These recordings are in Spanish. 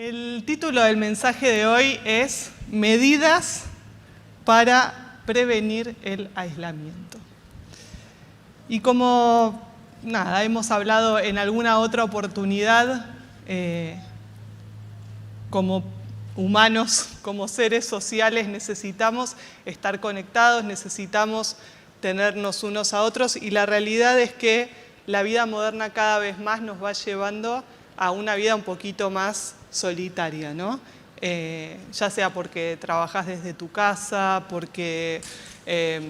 El título del mensaje de hoy es Medidas para prevenir el aislamiento. Y como hemos hablado en alguna otra oportunidad, como humanos, como seres sociales, necesitamos estar conectados, necesitamos tenernos unos a otros, y la realidad es que la vida moderna cada vez más nos va llevando a una vida un poquito más solitaria, ¿no? Ya sea porque trabajas desde tu casa, porque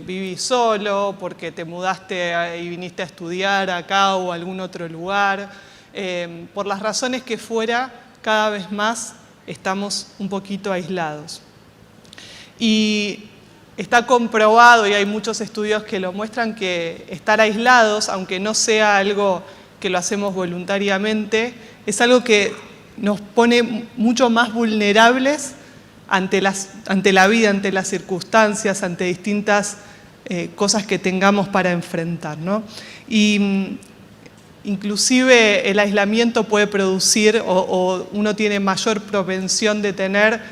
vivís solo, porque te mudaste y viniste a estudiar acá o a algún otro lugar. Por las razones que fuera, cada vez más estamos un poquito aislados. Y está comprobado, y hay muchos estudios que lo muestran, que estar aislados, aunque no sea algo que lo hacemos voluntariamente, es algo que nos pone mucho más vulnerables ante la vida, ante las circunstancias, ante distintas cosas que tengamos para enfrentar, ¿no? Y inclusive el aislamiento puede producir, o uno tiene mayor propensión de tener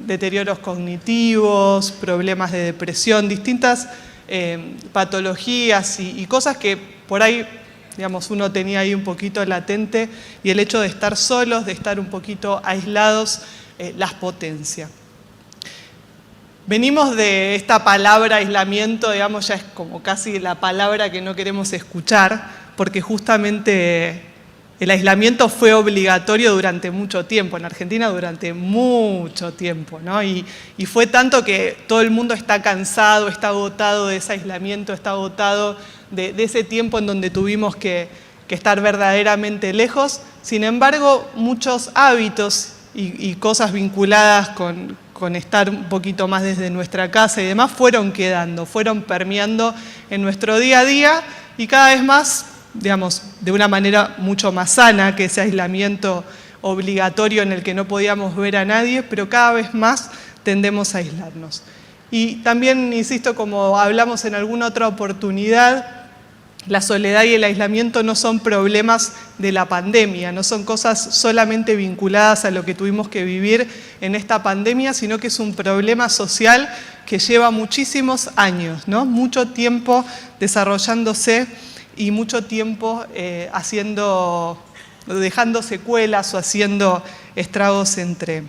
deterioros cognitivos, problemas de depresión, distintas patologías y cosas que por ahí, digamos, uno tenía ahí un poquito latente, y el hecho de estar solos, de estar un poquito aislados, las potencia. Venimos de esta palabra aislamiento, digamos, ya es como casi la palabra que no queremos escuchar, porque justamente el aislamiento fue obligatorio durante mucho tiempo, en Argentina durante mucho tiempo, ¿no? Y fue tanto que todo el mundo está cansado, está agotado de ese aislamiento, está agotado de ese tiempo en donde tuvimos que estar verdaderamente lejos. Sin embargo, muchos hábitos y cosas vinculadas con estar un poquito más desde nuestra casa y demás fueron quedando, fueron permeando en nuestro día a día, y cada vez más, digamos, de una manera mucho más sana que ese aislamiento obligatorio en el que no podíamos ver a nadie, pero cada vez más tendemos a aislarnos. Y también, insisto, como hablamos en alguna otra oportunidad, la soledad y el aislamiento no son problemas de la pandemia, no son cosas solamente vinculadas a lo que tuvimos que vivir en esta pandemia, sino que es un problema social que lleva muchísimos años, ¿no? Mucho tiempo desarrollándose y mucho tiempo dejando secuelas o haciendo estragos entre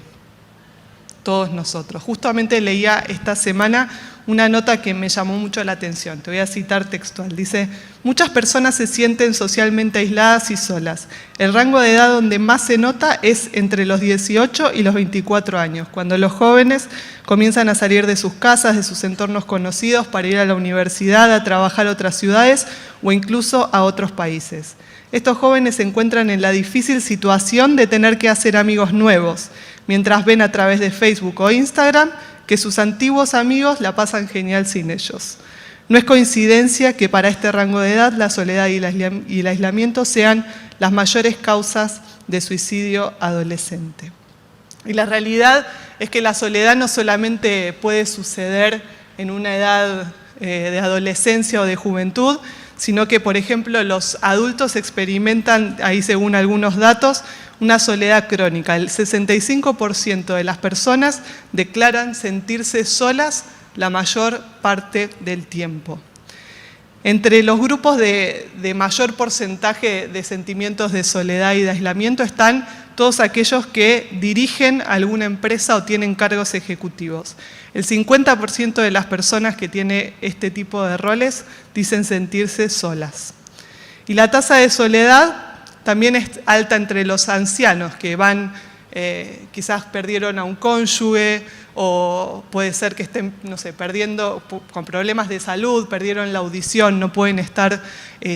todos nosotros. Justamente leía esta semana una nota que me llamó mucho la atención. Te voy a citar textual. Dice: muchas personas se sienten socialmente aisladas y solas. El rango de edad donde más se nota es entre los 18 y los 24 años, cuando los jóvenes comienzan a salir de sus casas, de sus entornos conocidos, para ir a la universidad, a trabajar a otras ciudades o incluso a otros países. Estos jóvenes se encuentran en la difícil situación de tener que hacer amigos nuevos, mientras ven a través de Facebook o Instagram que sus antiguos amigos la pasan genial sin ellos. No es coincidencia que para este rango de edad la soledad y el aislamiento sean las mayores causas de suicidio adolescente. Y la realidad es que la soledad no solamente puede suceder en una edad de adolescencia o de juventud, sino que, por ejemplo, los adultos experimentan, ahí según algunos datos, una soledad crónica. El 65% de las personas declaran sentirse solas la mayor parte del tiempo. Entre los grupos de mayor porcentaje de sentimientos de soledad y de aislamiento están todos aquellos que dirigen alguna empresa o tienen cargos ejecutivos. El 50% de las personas que tienen este tipo de roles dicen sentirse solas. Y la tasa de soledad también es alta entre los ancianos, que quizás perdieron a un cónyuge, o puede ser que estén, perdiendo con problemas de salud, perdieron la audición, no pueden estar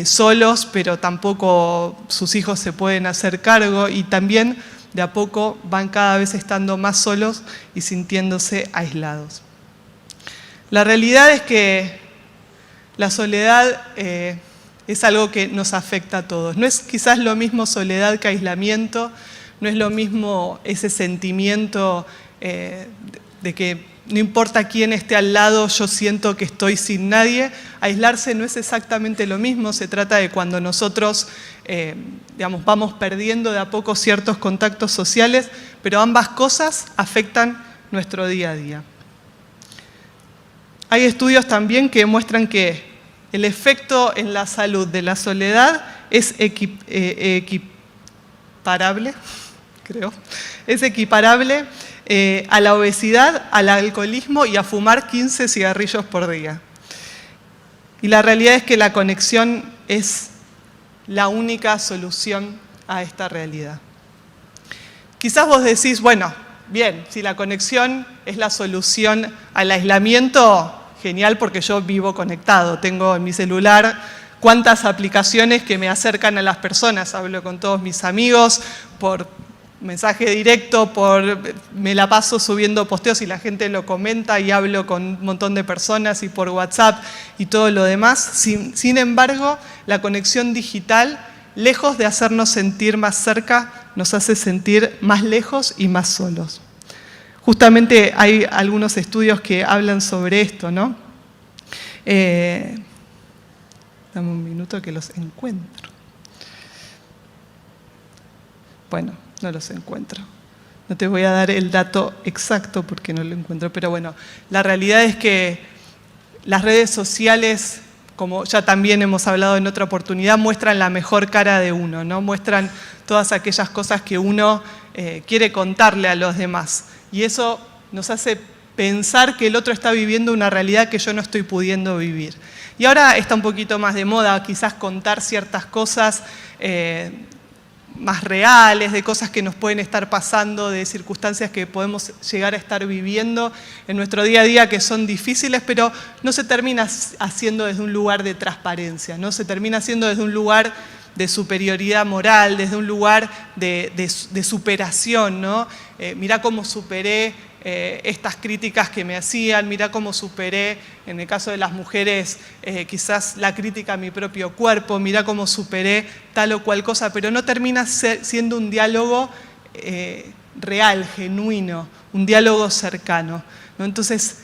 solos, pero tampoco sus hijos se pueden hacer cargo, y también de a poco van cada vez estando más solos y sintiéndose aislados. La realidad es que la soledad es algo que nos afecta a todos. No es quizás lo mismo soledad que aislamiento, no es lo mismo ese sentimiento de que no importa quién esté al lado, yo siento que estoy sin nadie. Aislarse no es exactamente lo mismo, se trata de cuando nosotros vamos perdiendo de a poco ciertos contactos sociales, pero ambas cosas afectan nuestro día a día. Hay estudios también que muestran que el efecto en la salud de la soledad es equiparable, creo, es equiparable a la obesidad, al alcoholismo y a fumar 15 cigarrillos por día. Y la realidad es que la conexión es la única solución a esta realidad. Quizás vos decís, bueno, bien, si la conexión es la solución al aislamiento, genial, porque yo vivo conectado. Tengo en mi celular cuántas aplicaciones que me acercan a las personas. Hablo con todos mis amigos por mensaje directo, me la paso subiendo posteos y la gente lo comenta y hablo con un montón de personas y por WhatsApp y todo lo demás. Sin embargo, la conexión digital, lejos de hacernos sentir más cerca, nos hace sentir más lejos y más solos. Justamente hay algunos estudios que hablan sobre esto, ¿no? Dame un minuto que los encuentro. Bueno, no los encuentro. No te voy a dar el dato exacto porque no lo encuentro, pero bueno, la realidad es que las redes sociales, como ya también hemos hablado en otra oportunidad, muestran la mejor cara de uno, ¿no? Muestran todas aquellas cosas que uno quiere contarle a los demás. Y eso nos hace pensar que el otro está viviendo una realidad que yo no estoy pudiendo vivir. Y ahora está un poquito más de moda quizás contar ciertas cosas más reales, de cosas que nos pueden estar pasando, de circunstancias que podemos llegar a estar viviendo en nuestro día a día que son difíciles, pero no se termina haciendo desde un lugar de transparencia, no se termina haciendo desde un lugar de superioridad moral, desde un lugar de superación, ¿no? Mirá cómo superé estas críticas que me hacían, mirá cómo superé, en el caso de las mujeres, quizás la crítica a mi propio cuerpo, mirá cómo superé tal o cual cosa, pero no termina siendo un diálogo real, genuino, un diálogo cercano, ¿no? Entonces,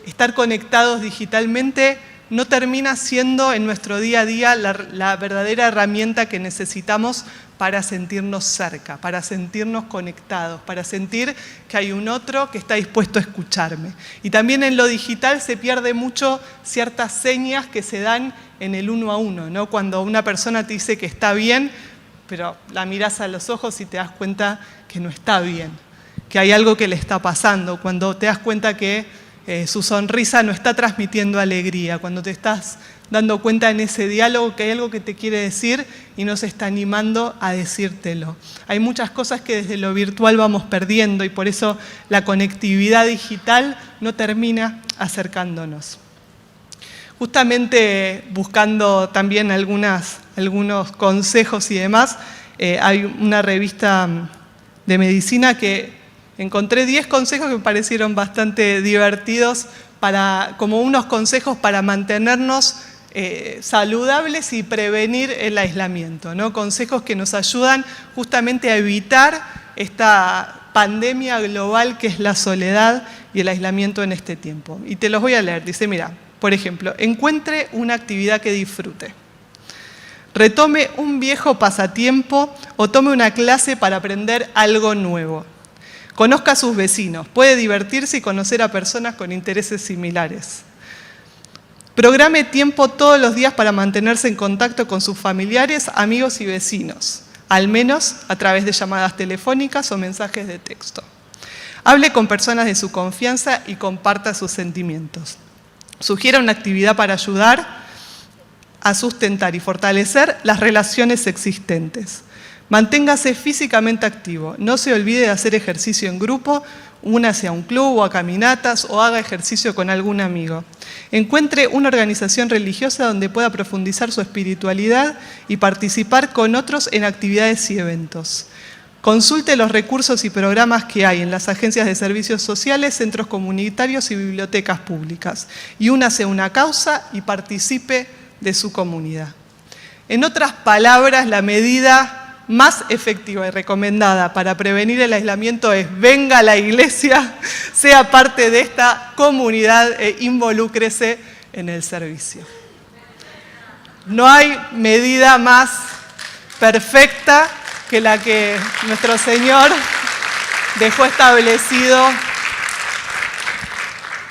estar conectados digitalmente no termina siendo en nuestro día a día la verdadera herramienta que necesitamos para sentirnos cerca, para sentirnos conectados, para sentir que hay un otro que está dispuesto a escucharme. Y también en lo digital se pierde mucho ciertas señas que se dan en el uno a uno, ¿no? Cuando una persona te dice que está bien, pero la mirás a los ojos y te das cuenta que no está bien, que hay algo que le está pasando, cuando te das cuenta que su sonrisa no está transmitiendo alegría, cuando te estás dando cuenta en ese diálogo que hay algo que te quiere decir y no se está animando a decírtelo. Hay muchas cosas que desde lo virtual vamos perdiendo y por eso la conectividad digital no termina acercándonos. Justamente buscando también algunos consejos y demás, hay una revista de medicina que encontré 10 consejos que me parecieron bastante divertidos como unos consejos para mantenernos saludables y prevenir el aislamiento, ¿no? Consejos que nos ayudan justamente a evitar esta pandemia global que es la soledad y el aislamiento en este tiempo. Y te los voy a leer. Dice, mira, por ejemplo, encuentre una actividad que disfrute. Retome un viejo pasatiempo o tome una clase para aprender algo nuevo. Conozca a sus vecinos, puede divertirse y conocer a personas con intereses similares. Programe tiempo todos los días para mantenerse en contacto con sus familiares, amigos y vecinos, al menos a través de llamadas telefónicas o mensajes de texto. Hable con personas de su confianza y comparta sus sentimientos. Sugiera una actividad para ayudar a sustentar y fortalecer las relaciones existentes. Manténgase físicamente activo, no se olvide de hacer ejercicio en grupo, únase a un club o a caminatas o haga ejercicio con algún amigo. Encuentre una organización religiosa donde pueda profundizar su espiritualidad y participar con otros en actividades y eventos. Consulte los recursos y programas que hay en las agencias de servicios sociales, centros comunitarios y bibliotecas públicas. Y únase a una causa y participe de su comunidad. En otras palabras, la medida más efectiva y recomendada para prevenir el aislamiento es: venga a la iglesia, sea parte de esta comunidad e involúcrese en el servicio. No hay medida más perfecta que la que nuestro Señor dejó establecido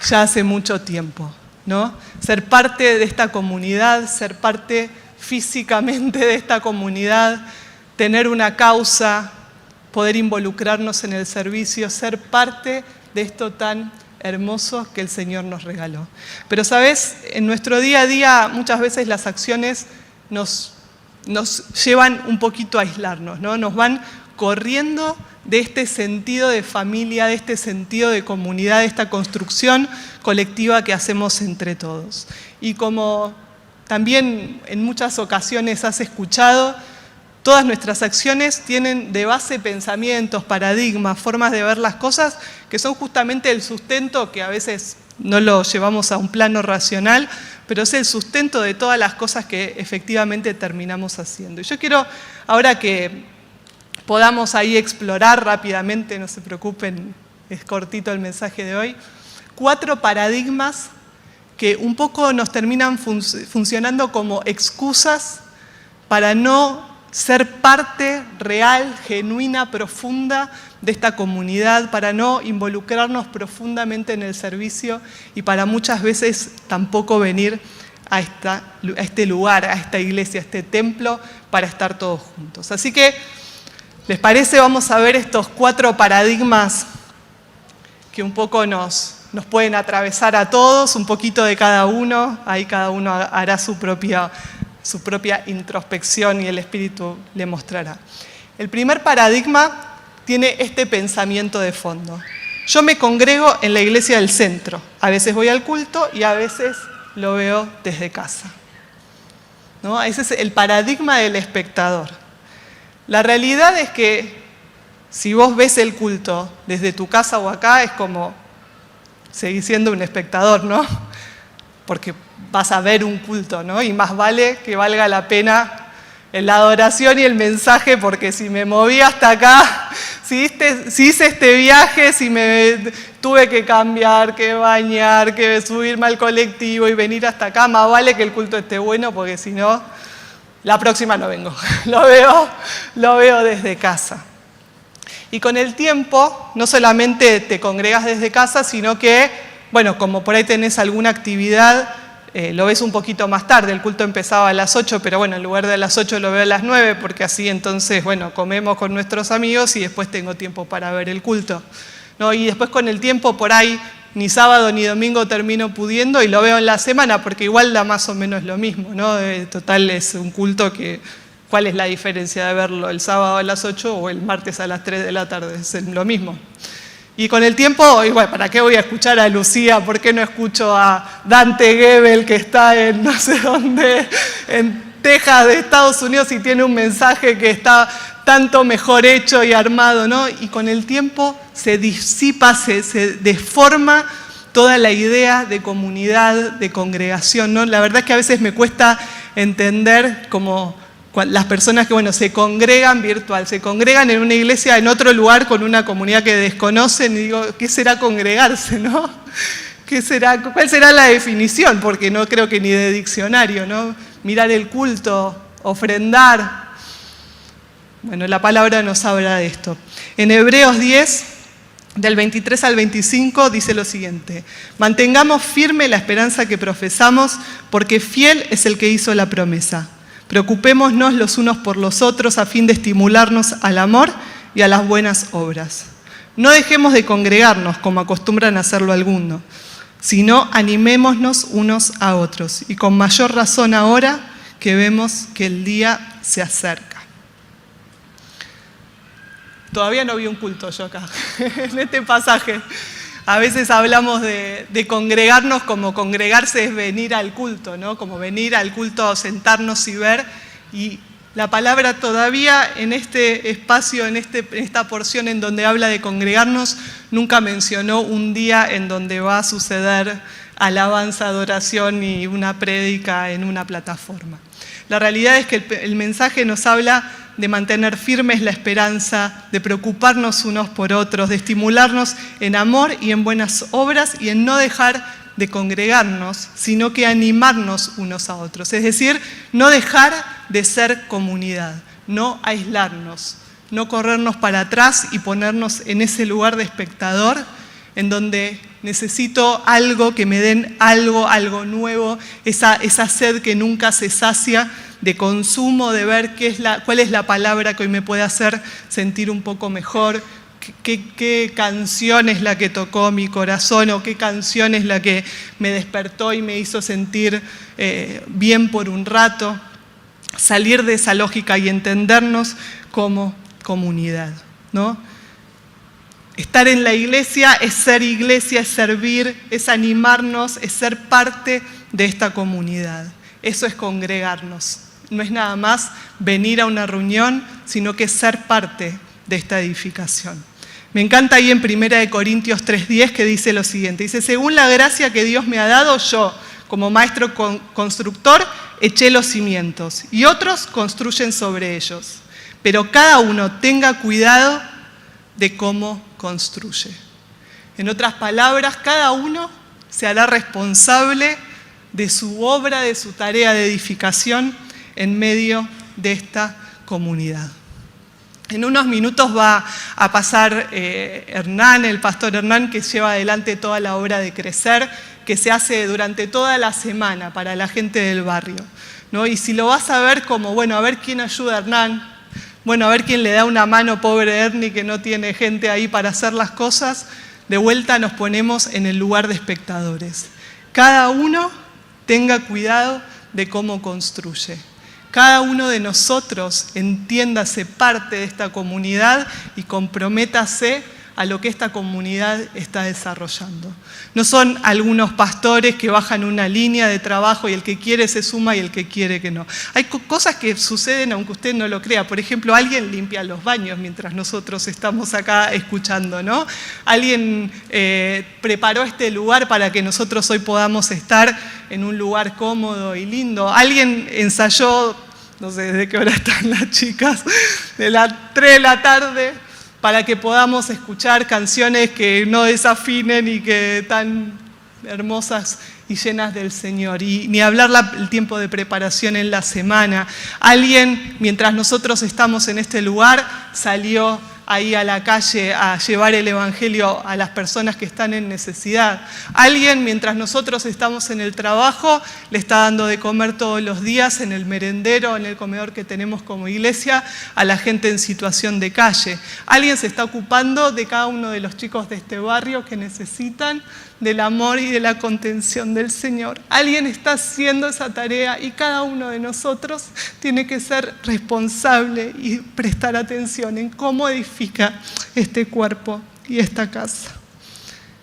ya hace mucho tiempo, ¿no? Ser parte de esta comunidad, ser parte físicamente de esta comunidad, tener una causa, poder involucrarnos en el servicio, ser parte de esto tan hermoso que el Señor nos regaló. Pero, ¿sabes? En nuestro día a día muchas veces las acciones nos llevan un poquito a aislarnos, ¿no? Nos van corriendo de este sentido de familia, de este sentido de comunidad, de esta construcción colectiva que hacemos entre todos. Y como también en muchas ocasiones has escuchado, todas nuestras acciones tienen de base pensamientos, paradigmas, formas de ver las cosas que son justamente el sustento, que a veces no lo llevamos a un plano racional, pero es el sustento de todas las cosas que efectivamente terminamos haciendo. Y yo quiero, ahora que podamos ahí explorar rápidamente, no se preocupen, es cortito el mensaje de hoy, 4 paradigmas que un poco nos terminan funcionando como excusas para no ser parte real, genuina, profunda de esta comunidad, para no involucrarnos profundamente en el servicio y para muchas veces tampoco venir a este lugar, a esta iglesia, a este templo, para estar todos juntos. Así que, ¿les parece? Vamos a ver estos 4 paradigmas que un poco nos pueden atravesar a todos, un poquito de cada uno, ahí cada uno hará su propia introspección y el Espíritu le mostrará. El primer paradigma tiene este pensamiento de fondo. Yo me congrego en la iglesia del centro, a veces voy al culto y a veces lo veo desde casa, ¿no? Ese es el paradigma del espectador. La realidad es que si vos ves el culto desde tu casa o acá, es como seguir siendo un espectador, ¿no? Porque vas a ver un culto, ¿no? Y más vale que valga la pena la adoración y el mensaje, porque si me moví hasta acá, si hice este viaje, si me tuve que cambiar, que bañar, que subirme al colectivo y venir hasta acá, más vale que el culto esté bueno, porque si no, la próxima no vengo. Lo veo desde casa. Y con el tiempo, no solamente te congregas desde casa, sino que, bueno, como por ahí tenés alguna actividad, lo ves un poquito más tarde. El culto empezaba a las 8, pero bueno, en lugar de a las 8 lo veo a las 9, porque así entonces, bueno, comemos con nuestros amigos y después tengo tiempo para ver el culto, ¿no? Y después con el tiempo por ahí, ni sábado ni domingo termino pudiendo y lo veo en la semana, porque igual da más o menos lo mismo, ¿no? Total es un culto que, ¿cuál es la diferencia de verlo el sábado a las 8 o el martes a las 3 de la tarde? Es lo mismo. Y con el tiempo, igual, ¿para qué voy a escuchar a Lucía? ¿Por qué no escucho a Dante Gebel, que está en no sé dónde, en Texas de Estados Unidos, y tiene un mensaje que está tanto mejor hecho y armado, ¿no? Y con el tiempo se disipa, se deforma toda la idea de comunidad, de congregación, ¿no? La verdad es que a veces me cuesta entender cómo las personas que, bueno, se congregan virtual, se congregan en una iglesia en otro lugar con una comunidad que desconocen, y digo, ¿qué será congregarse, no? ¿Cuál será la definición? Porque no creo que ni de diccionario, ¿no? Mirar el culto, ofrendar. Bueno, la palabra nos habla de esto. En Hebreos 10, del 23 al 25, dice lo siguiente: mantengamos firme la esperanza que profesamos, porque fiel es el que hizo la promesa. Preocupémonos los unos por los otros a fin de estimularnos al amor y a las buenas obras. No dejemos de congregarnos como acostumbran a hacerlo algunos, sino animémonos unos a otros, y con mayor razón ahora que vemos que el día se acerca. Todavía no vi un culto yo acá, en este pasaje. A veces hablamos de congregarnos como congregarse es venir al culto, ¿no? Como venir al culto, sentarnos y ver. Y la palabra todavía en este espacio, en esta porción en donde habla de congregarnos, nunca mencionó un día en donde va a suceder alabanza, adoración y una prédica en una plataforma. La realidad es que el mensaje nos habla de mantener firmes la esperanza, de preocuparnos unos por otros, de estimularnos en amor y en buenas obras y en no dejar de congregarnos, sino que animarnos unos a otros. Es decir, no dejar de ser comunidad, no aislarnos, no corrernos para atrás y ponernos en ese lugar de espectador en donde necesito algo, que me den algo nuevo, esa sed que nunca se sacia de consumo, de ver cuál es la palabra que hoy me puede hacer sentir un poco mejor, qué canción es la que tocó mi corazón o qué canción es la que me despertó y me hizo sentir bien por un rato. Salir de esa lógica y entendernos como comunidad, ¿no? Estar en la iglesia, es servir, es animarnos, es ser parte de esta comunidad. Eso es congregarnos. No es nada más venir a una reunión, sino que es ser parte de esta edificación. Me encanta ahí en 1 Corintios 3:10 que dice lo siguiente. Dice, según la gracia que Dios me ha dado, yo, como maestro constructor, eché los cimientos y otros construyen sobre ellos. Pero cada uno tenga cuidado de cómo construye. En otras palabras, cada uno se hará responsable de su obra, de su tarea de edificación en medio de esta comunidad. En unos minutos va a pasar Hernán, el pastor Hernán, que lleva adelante toda la obra de Crecer, que se hace durante toda la semana para la gente del barrio, ¿no? Y si lo vas a ver como, bueno, a ver quién ayuda a Hernán, bueno, a ver quién le da una mano, pobre Ernie, que no tiene gente ahí para hacer las cosas, de vuelta nos ponemos en el lugar de espectadores. Cada uno tenga cuidado de cómo construye. Cada uno de nosotros entiéndase parte de esta comunidad y comprométase a lo que esta comunidad está desarrollando. No son algunos pastores que bajan una línea de trabajo y el que quiere se suma y el que quiere que no. Hay cosas que suceden aunque usted no lo crea. Por ejemplo, alguien limpia los baños mientras nosotros estamos acá escuchando, ¿no? Alguien preparó este lugar para que nosotros hoy podamos estar en un lugar cómodo y lindo. Alguien ensayó, no sé desde qué hora están las chicas, de las 3 de la tarde, para que podamos escuchar canciones que no desafinen y que tan hermosas y llenas del Señor. Y ni hablar el tiempo de preparación en la semana. Alguien, mientras nosotros estamos en este lugar, salió ahí a la calle a llevar el evangelio a las personas que están en necesidad. Alguien, mientras nosotros estamos en el trabajo, le está dando de comer todos los días en el merendero, en el comedor que tenemos como iglesia, a la gente en situación de calle. Alguien se está ocupando de cada uno de los chicos de este barrio que necesitan del amor y de la contención del Señor. Alguien está haciendo esa tarea y cada uno de nosotros tiene que ser responsable y prestar atención en cómo edifica este cuerpo y esta casa.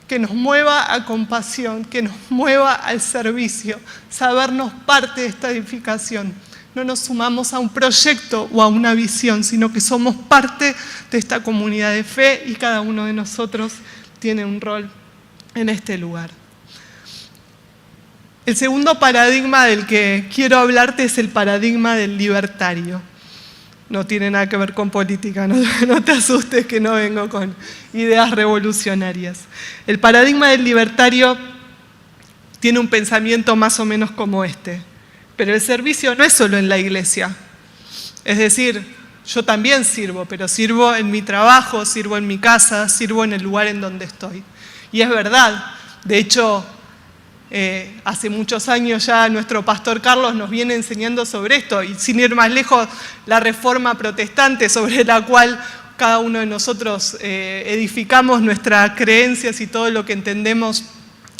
Que nos mueva a compasión, que nos mueva al servicio, sabernos parte de esta edificación. No nos sumamos a un proyecto o a una visión, sino que somos parte de esta comunidad de fe y cada uno de nosotros tiene un rol en este lugar. El segundo paradigma del que quiero hablarte es el paradigma del libertario. No tiene nada que ver con política, no te asustes que no vengo con ideas revolucionarias. El paradigma del libertario tiene un pensamiento más o menos como este, pero el servicio no es solo en la iglesia. Es decir, yo también sirvo, pero sirvo en mi trabajo, sirvo en mi casa, sirvo en el lugar en donde estoy. Y es verdad, de hecho, hace muchos años ya nuestro pastor Carlos nos viene enseñando sobre esto, y sin ir más lejos, la reforma protestante sobre la cual cada uno de nosotros edificamos nuestras creencias y todo lo que entendemos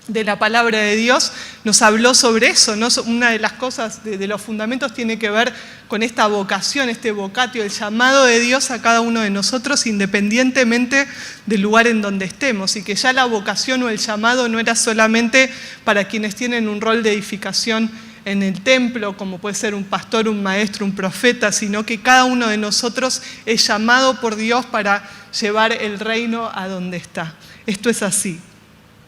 de la palabra de Dios, nos habló sobre eso, ¿no? Una de las cosas de los fundamentos tiene que ver con esta vocación, este vocatio, el llamado de Dios a cada uno de nosotros independientemente del lugar en donde estemos, y que ya la vocación o el llamado no era solamente para quienes tienen un rol de edificación en el templo, como puede ser un pastor, un maestro, un profeta, sino que cada uno de nosotros es llamado por Dios para llevar el reino a donde está. Esto es así.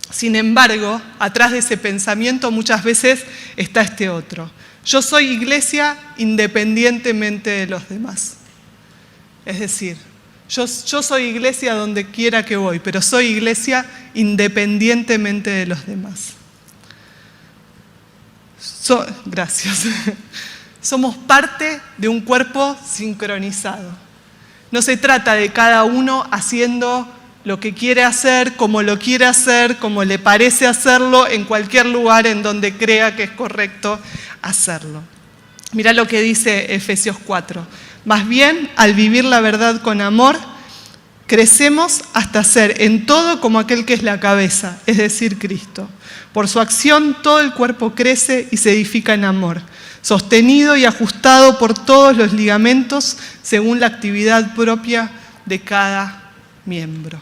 Sin embargo, atrás de ese pensamiento muchas veces está este otro. Yo soy iglesia independientemente de los demás. Es decir, yo soy iglesia donde quiera que voy, pero soy iglesia independientemente de los demás. Gracias. Somos parte de un cuerpo sincronizado. No se trata de cada uno haciendo lo que quiere hacer, como lo quiere hacer, como le parece hacerlo, en cualquier lugar en donde crea que es correcto hacerlo. Mirá lo que dice Efesios 4. Más bien, al vivir la verdad con amor, crecemos hasta ser en todo como aquel que es la cabeza, es decir, Cristo. Por su acción, todo el cuerpo crece y se edifica en amor, sostenido y ajustado por todos los ligamentos según la actividad propia de cada miembro.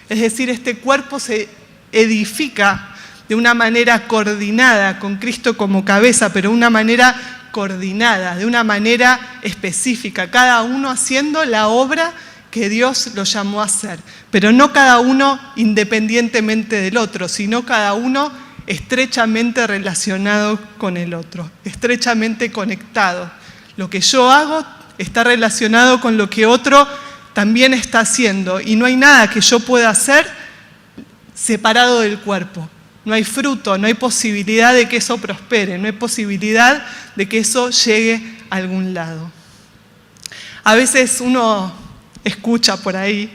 Es decir, este cuerpo se edifica de una manera coordinada, con Cristo como cabeza, pero de una manera coordinada, de una manera específica, cada uno haciendo la obra que Dios lo llamó a hacer, pero no cada uno independientemente del otro, sino cada uno estrechamente relacionado con el otro, estrechamente conectado. Lo que yo hago está relacionado con lo que otro también está haciendo, y no hay nada que yo pueda hacer separado del cuerpo. No hay fruto, no hay posibilidad de que eso prospere, no hay posibilidad de que eso llegue a algún lado. A veces uno escucha por ahí,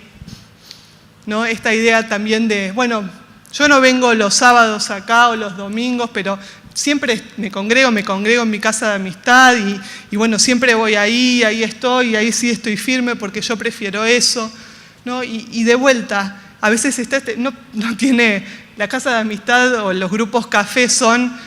¿no?, esta idea también de, bueno, yo no vengo los sábados acá o los domingos, pero siempre me congrego en mi casa de amistad y bueno, siempre voy ahí estoy, y ahí sí estoy firme porque yo prefiero eso, ¿no? Y de vuelta, a veces no tiene, la casa de amistad o los grupos café son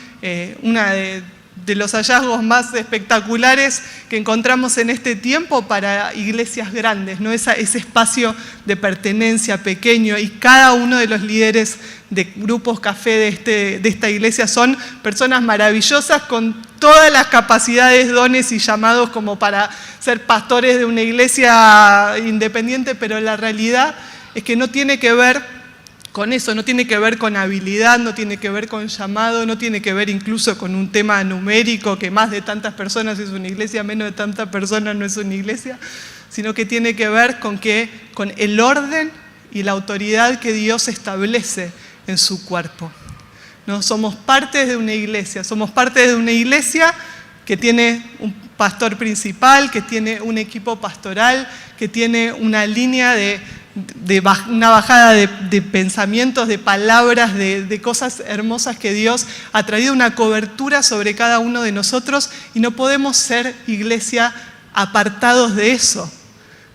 una de los hallazgos más espectaculares que encontramos en este tiempo para iglesias grandes, ¿no? Ese espacio de pertenencia pequeño, y cada uno de los líderes de grupos café de esta iglesia son personas maravillosas con todas las capacidades, dones y llamados como para ser pastores de una iglesia independiente, pero la realidad es que no tiene que ver con eso, no tiene que ver con habilidad, no tiene que ver con llamado, no tiene que ver incluso con un tema numérico, que más de tantas personas es una iglesia, menos de tantas personas no es una iglesia, sino que tiene que ver con el orden y la autoridad que Dios establece en su cuerpo. ¿No? Somos parte de una iglesia que tiene un pastor principal, que tiene un equipo pastoral, que tiene una línea una bajada de pensamientos, de palabras, de cosas hermosas que Dios ha traído, una cobertura sobre cada uno de nosotros, y no podemos ser iglesia apartados de eso.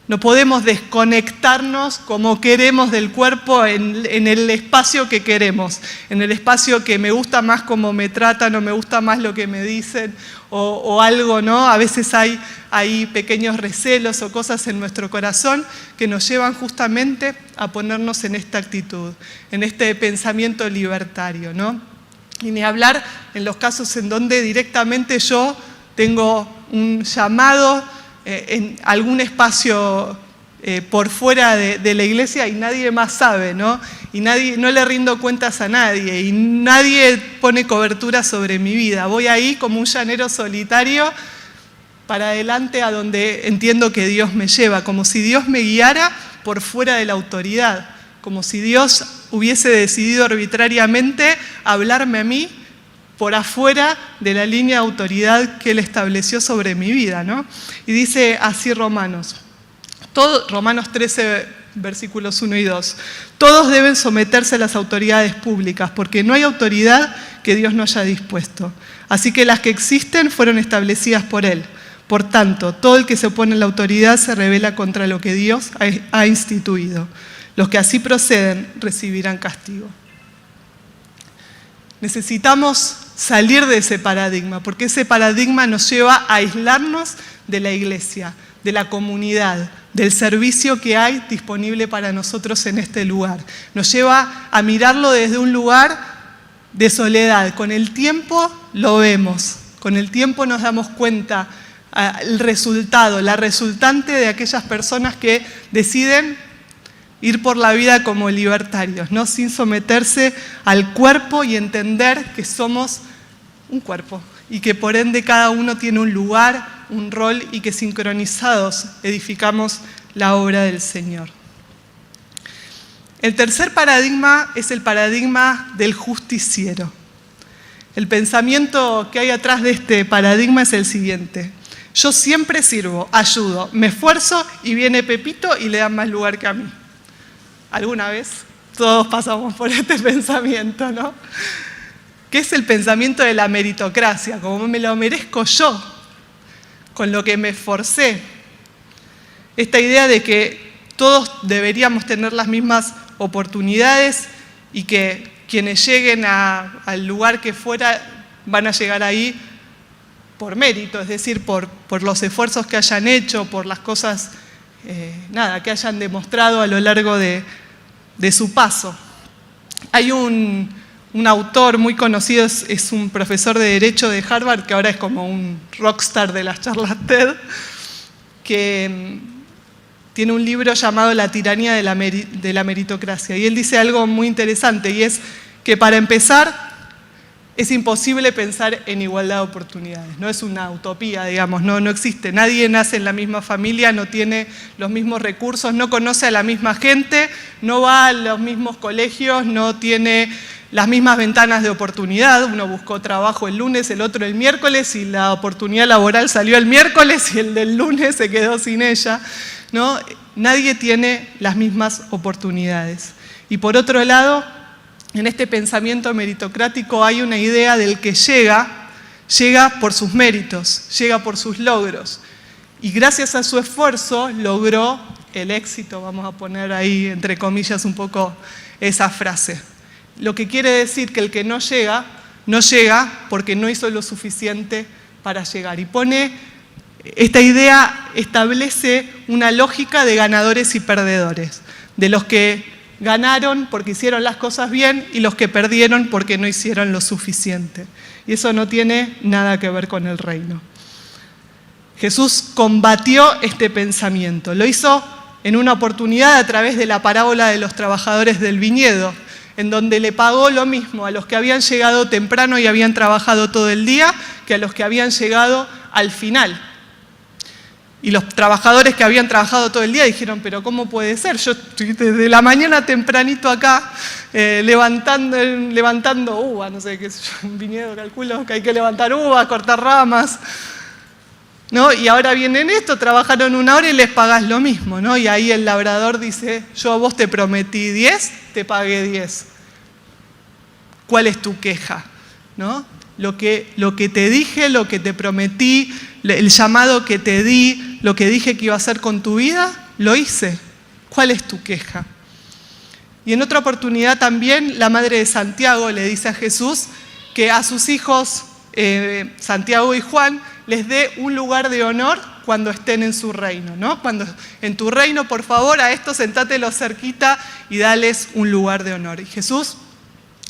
No podemos desconectarnos como queremos del cuerpo en el espacio que queremos, en el espacio que me gusta más cómo me tratan o me gusta más lo que me dicen o algo, ¿no? A veces hay pequeños recelos o cosas en nuestro corazón que nos llevan justamente a ponernos en esta actitud, en este pensamiento libertario, ¿no? Y ni hablar en los casos en donde directamente yo tengo un llamado en algún espacio por fuera de la iglesia y nadie más sabe, ¿no? Y no le rindo cuentas a nadie y nadie pone cobertura sobre mi vida. Voy ahí como un llanero solitario para adelante a donde entiendo que Dios me lleva, como si Dios me guiara por fuera de la autoridad, como si Dios hubiese decidido arbitrariamente hablarme a mí por afuera de la línea de autoridad que Él estableció sobre mi vida, ¿no? Y dice así Romanos 13, versículos 1 y 2. Todos deben someterse a las autoridades públicas, porque no hay autoridad que Dios no haya dispuesto. Así que las que existen fueron establecidas por Él. Por tanto, todo el que se opone a la autoridad se rebela contra lo que Dios ha instituido. Los que así proceden recibirán castigo. Necesitamos salir de ese paradigma, porque ese paradigma nos lleva a aislarnos de la iglesia, de la comunidad, del servicio que hay disponible para nosotros en este lugar. Nos lleva a mirarlo desde un lugar de soledad. Con el tiempo lo vemos, con el tiempo nos damos cuenta el resultado, la resultante de aquellas personas que deciden ir por la vida como libertarios, ¿no? Sin someterse al cuerpo y entender que somos un cuerpo y que por ende cada uno tiene un lugar, un rol y que sincronizados edificamos la obra del Señor. El tercer paradigma es el paradigma del justiciero. El pensamiento que hay atrás de este paradigma es el siguiente: yo siempre sirvo, ayudo, me esfuerzo y viene Pepito y le dan más lugar que a mí. ¿Alguna vez? Todos pasamos por este pensamiento, ¿no? Que es el pensamiento de la meritocracia, como me lo merezco yo, con lo que me esforcé. Esta idea de que todos deberíamos tener las mismas oportunidades y que quienes lleguen al lugar que fuera van a llegar ahí por mérito, es decir, por los esfuerzos que hayan hecho, por las cosas que hayan demostrado a lo largo de su paso. Hay un autor muy conocido, es un profesor de Derecho de Harvard, que ahora es como un rockstar de las charlas TED, que tiene un libro llamado La tiranía de la meritocracia. Y él dice algo muy interesante, y es que para empezar es imposible pensar en igualdad de oportunidades. No es una utopía, digamos, no existe. Nadie nace en la misma familia, no tiene los mismos recursos, no conoce a la misma gente, no va a los mismos colegios, no tiene las mismas ventanas de oportunidad. Uno buscó trabajo el lunes, el otro el miércoles, y la oportunidad laboral salió el miércoles y el del lunes se quedó sin ella, ¿no? Nadie tiene las mismas oportunidades. Y por otro lado, en este pensamiento meritocrático hay una idea del que llega por sus méritos, llega por sus logros. Y gracias a su esfuerzo logró el éxito, vamos a poner ahí entre comillas un poco esa frase. Lo que quiere decir que el que no llega porque no hizo lo suficiente para llegar. Y esta idea establece una lógica de ganadores y perdedores, de los que ganaron porque hicieron las cosas bien y los que perdieron porque no hicieron lo suficiente. Y eso no tiene nada que ver con el reino. Jesús combatió este pensamiento. Lo hizo en una oportunidad a través de la parábola de los trabajadores del viñedo, en donde le pagó lo mismo a los que habían llegado temprano y habían trabajado todo el día que a los que habían llegado al final. Y los trabajadores que habían trabajado todo el día dijeron, pero ¿cómo puede ser? Yo estoy desde la mañana tempranito acá levantando uva, no sé qué sé yo, un viñedo calculo que hay que levantar uva, cortar ramas, ¿no? Y ahora vienen esto, trabajaron 1 hora y les pagás lo mismo, ¿no? Y ahí el labrador dice, yo a vos te prometí 10, te pagué 10. ¿Cuál es tu queja? ¿No? Lo que te dije, lo que te prometí, el llamado que te di, lo que dije que iba a hacer con tu vida, lo hice. ¿Cuál es tu queja? Y en otra oportunidad también la madre de Santiago le dice a Jesús que a sus hijos, Santiago y Juan, les dé un lugar de honor cuando estén en su reino, ¿no? Cuando en tu reino, por favor, a estos sentátelos cerquita y dales un lugar de honor. Y Jesús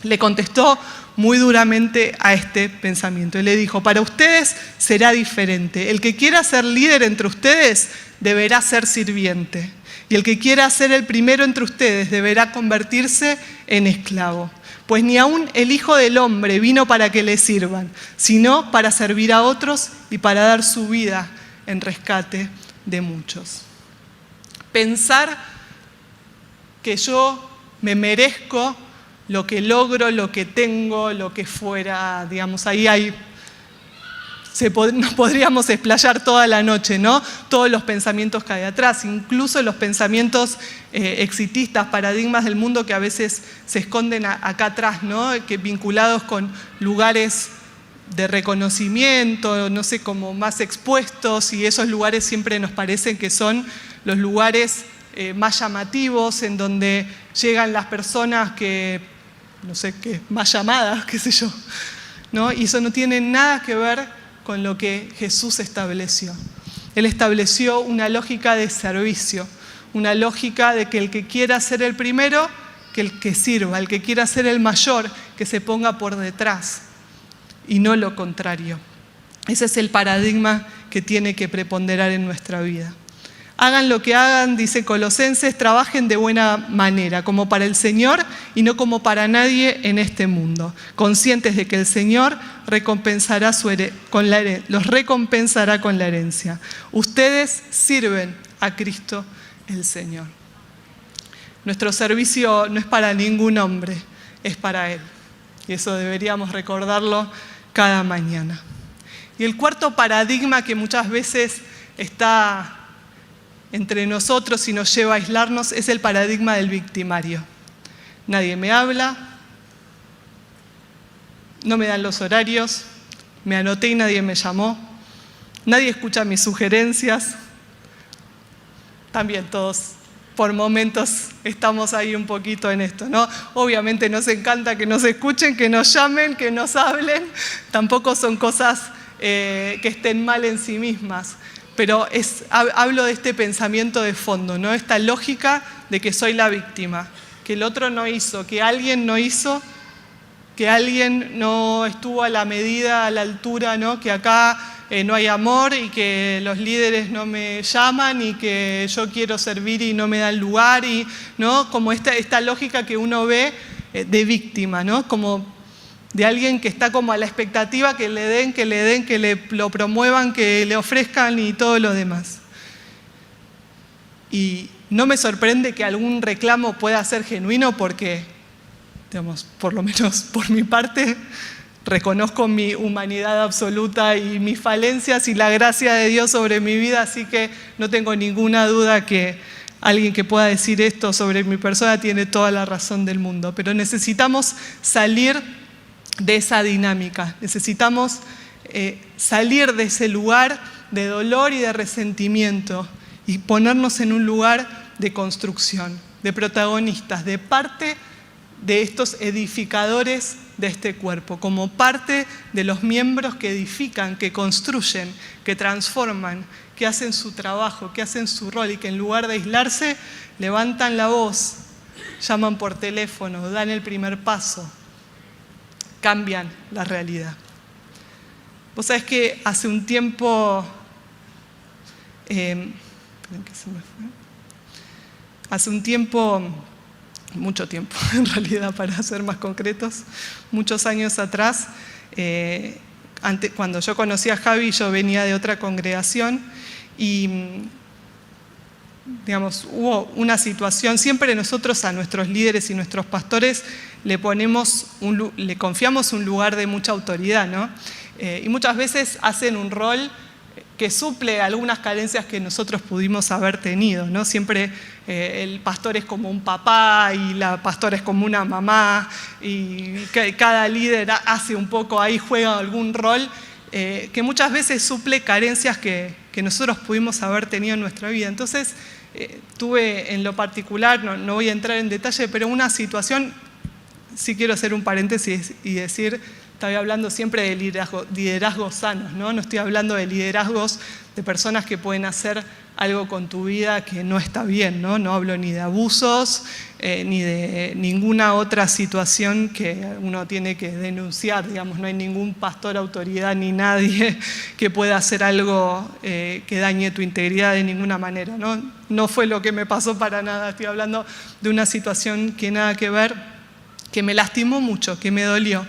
le contestó muy duramente a este pensamiento. Él le dijo, para ustedes será diferente. El que quiera ser líder entre ustedes deberá ser sirviente. Y el que quiera ser el primero entre ustedes deberá convertirse en esclavo. Pues ni aún el Hijo del Hombre vino para que le sirvan, sino para servir a otros y para dar su vida en rescate de muchos. Pensar que yo me merezco lo que logro, lo que tengo, lo que fuera, digamos, ahí nos podríamos explayar toda la noche, ¿no? Todos los pensamientos que hay atrás, incluso los pensamientos exitistas, paradigmas del mundo que a veces se esconden acá atrás, ¿no? Que vinculados con lugares de reconocimiento, no sé, como más expuestos, y esos lugares siempre nos parecen que son los lugares más llamativos, en donde llegan las personas que, no sé qué, más llamadas, qué sé yo, ¿no? Y eso no tiene nada que ver con lo que Jesús estableció. Él estableció una lógica de servicio, una lógica de que el que quiera ser el primero, que el que sirva, el que quiera ser el mayor, que se ponga por detrás, y no lo contrario. Ese es el paradigma que tiene que preponderar en nuestra vida. Hagan lo que hagan, dice Colosenses, trabajen de buena manera, como para el Señor y no como para nadie en este mundo, conscientes de que el Señor recompensará los recompensará con la herencia. Ustedes sirven a Cristo el Señor. Nuestro servicio no es para ningún hombre, es para Él. Y eso deberíamos recordarlo cada mañana. Y el cuarto paradigma que muchas veces está entre nosotros y nos lleva a aislarnos es el paradigma del victimario. Nadie me habla, no me dan los horarios, me anoté y nadie me llamó, nadie escucha mis sugerencias. También todos por momentos estamos ahí un poquito en esto, ¿no? Obviamente nos encanta que nos escuchen, que nos llamen, que nos hablen. Tampoco son cosas que estén mal en sí mismas. Pero hablo de este pensamiento de fondo, ¿no? Esta lógica de que soy la víctima, que el otro no hizo, que alguien no hizo, que alguien no estuvo a la medida, a la altura, ¿no? Que acá no hay amor y que los líderes no me llaman y que yo quiero servir y no me dan lugar, y, ¿no? Como esta lógica que uno ve de víctima, ¿no? Como de alguien que está como a la expectativa que le den, que lo promuevan, que le ofrezcan y todo lo demás. Y no me sorprende que algún reclamo pueda ser genuino porque, digamos, por lo menos por mi parte, reconozco mi humanidad absoluta y mis falencias y la gracia de Dios sobre mi vida, así que no tengo ninguna duda que alguien que pueda decir esto sobre mi persona tiene toda la razón del mundo. Pero necesitamos salir de esa dinámica, necesitamos salir de ese lugar de dolor y de resentimiento y ponernos en un lugar de construcción, de protagonistas, de parte de estos edificadores de este cuerpo, como parte de los miembros que edifican, que construyen, que transforman, que hacen su trabajo, que hacen su rol y que en lugar de aislarse levantan la voz, llaman por teléfono, dan el primer paso, cambian la realidad. Vos sabés que hace un tiempo, mucho tiempo en realidad para ser más concretos, muchos años atrás, cuando yo conocí a Javi, yo venía de otra congregación y digamos, hubo una situación, siempre nosotros a nuestros líderes y nuestros pastores le confiamos un lugar de mucha autoridad, ¿no? Y muchas veces hacen un rol que suple algunas carencias que nosotros pudimos haber tenido, ¿no? Siempre el pastor es como un papá y la pastora es como una mamá y cada líder hace un poco ahí, juega algún rol que muchas veces suple carencias que nosotros pudimos haber tenido en nuestra vida. Entonces, tuve en lo particular, no voy a entrar en detalle, pero una situación, sí quiero hacer un paréntesis y decir, estoy hablando siempre de liderazgos sanos, ¿no? No estoy hablando de liderazgos de personas que pueden hacer algo con tu vida que no está bien, ¿no? No hablo ni de abusos, ni de ninguna otra situación que uno tiene que denunciar, digamos, no hay ningún pastor, autoridad ni nadie que pueda hacer algo que dañe tu integridad de ninguna manera, ¿no? No fue lo que me pasó para nada, estoy hablando de una situación que nada que ver, que me lastimó mucho, que me dolió.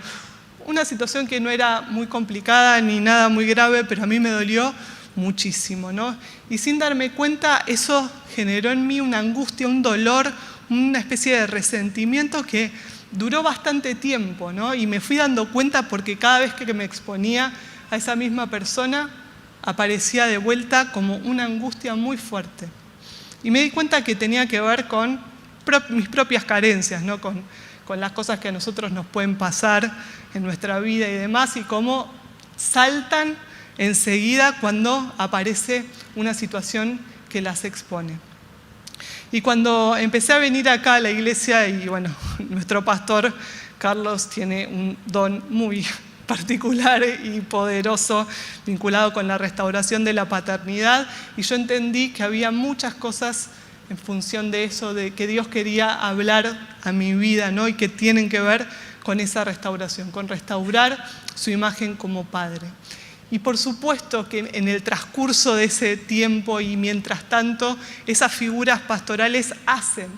Una situación que no era muy complicada ni nada muy grave, pero a mí me dolió muchísimo, ¿no? Y sin darme cuenta, eso generó en mí una angustia, un dolor, una especie de resentimiento que duró bastante tiempo, ¿no? Y me fui dando cuenta porque cada vez que me exponía a esa misma persona, aparecía de vuelta como una angustia muy fuerte. Y me di cuenta que tenía que ver con mis propias carencias, ¿no? Con las cosas que a nosotros nos pueden pasar en nuestra vida y demás, y cómo saltan enseguida cuando aparece una situación que las expone. Y cuando empecé a venir acá a la iglesia, y bueno, nuestro pastor Carlos tiene un don muy particular y poderoso vinculado con la restauración de la paternidad, y yo entendí que había muchas cosas en función de eso, de que Dios quería hablar a mi vida, ¿no? Y que tienen que ver con esa restauración, con restaurar su imagen como padre. Y por supuesto que en el transcurso de ese tiempo y mientras tanto, esas figuras pastorales hacen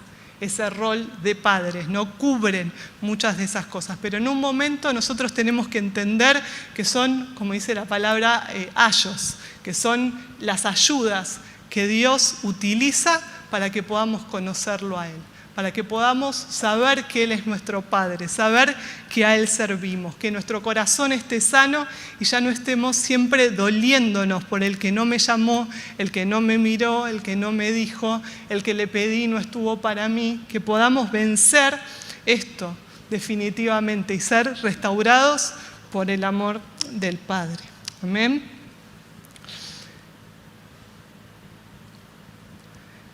ese rol de padres, ¿no? Cubren muchas de esas cosas. Pero en un momento nosotros tenemos que entender que son, como dice la palabra, ayos, que son las ayudas que Dios utiliza para que podamos conocerlo a Él, para que podamos saber que Él es nuestro Padre, saber que a Él servimos, que nuestro corazón esté sano y ya no estemos siempre doliéndonos por el que no me llamó, el que no me miró, el que no me dijo, el que le pedí no estuvo para mí, que podamos vencer esto definitivamente y ser restaurados por el amor del Padre. Amén.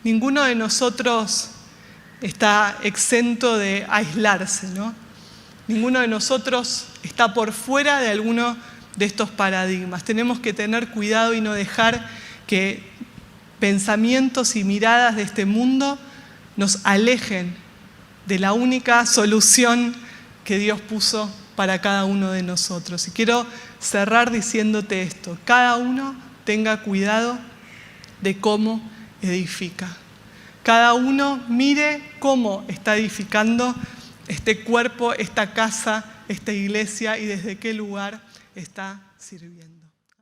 Ninguno de nosotros está exento de aislarse, ¿no? Ninguno de nosotros está por fuera de alguno de estos paradigmas. Tenemos que tener cuidado y no dejar que pensamientos y miradas de este mundo nos alejen de la única solución que Dios puso para cada uno de nosotros. Y quiero cerrar diciéndote esto: cada uno tenga cuidado de cómo edifica. Cada uno mire cómo está edificando este cuerpo, esta casa, esta iglesia y desde qué lugar está sirviendo.